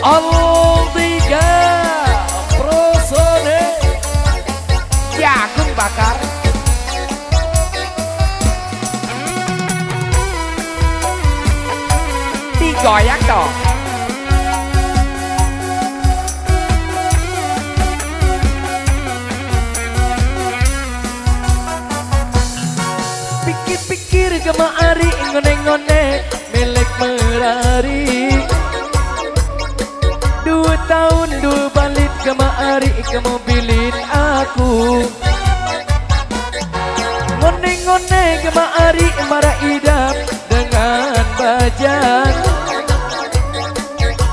Aldiga Prosone Jagung bakar digoyak dong. Pikir-pikir kemari ngone-ngone milik merari. 2 tahun 2 balik kemari kamu bilin aku. Ngone-ngone kemari marah idap dengan bajang.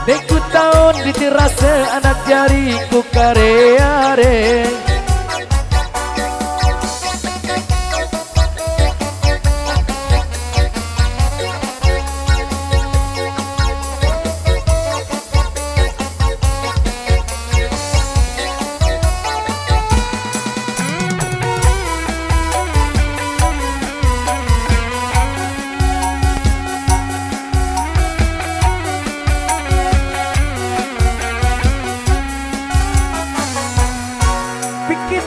Deku tahun diterasa anak jariku kare-are.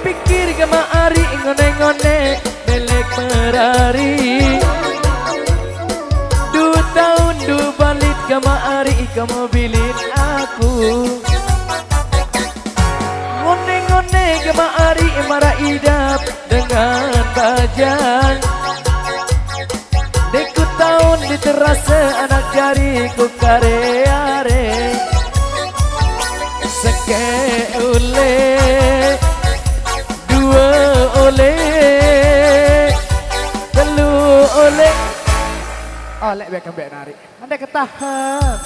Pikir kemari ngone-ngone milik merari. 2 tahun 2 balik kemari kamu bilin aku. Ngone-ngone kemari marah idap dengan bajang. Deku tahun diterasa anak jariku kare-are. Seke ule oleh biar kembali narik. Anda ketahan.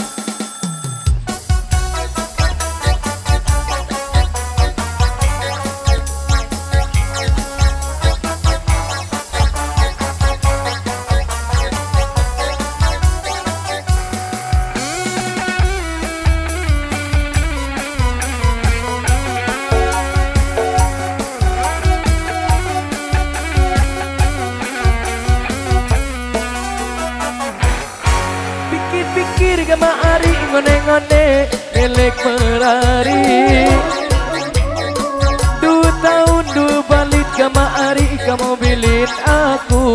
Pikir kemari ngone-ngone milik merari. 2 tahun 2 balik kemari kamu bilin aku.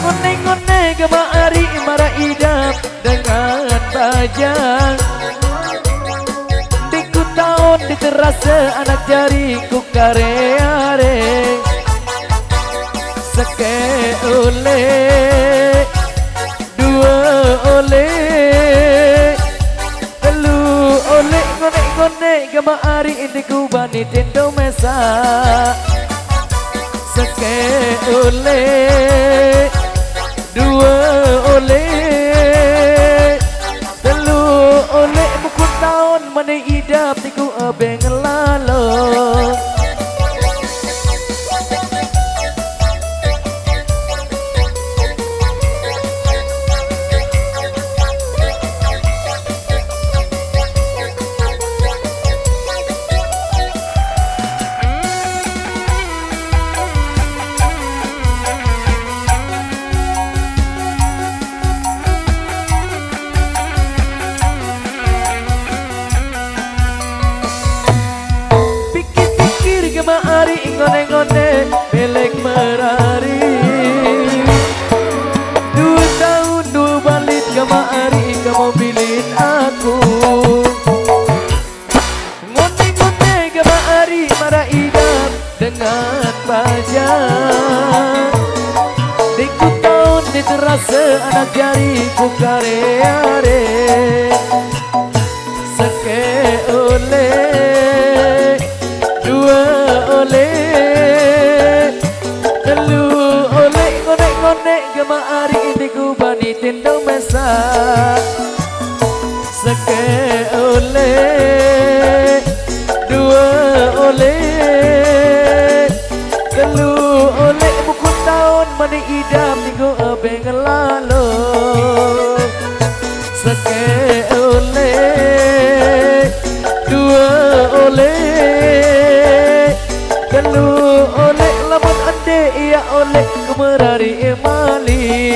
Ngone-ngone kemari marah idap dengan bajang. Diku tahun diterasa anak jariku kare-are. Seke ule kemari indiku bani tendo mesa. Seke ole 2 ole 3 ole mukun tahun mana idap tiku abeng lalo. Kemari ngone-ngone milik merari. 2 tahun 2 balik kemari kamu bilin aku. Ngone-ngone kemari marah idam dengan bajang. Diku tahun diterasa anak jariku kare-are. Seke ole kemari indiku bani tendo mesa. Seke ole 2 ole 3 ole buku tahun mani idam minggu abeng lalu. Seke ole 2 ole 3 ole lamun ande iya ole kemerari emali.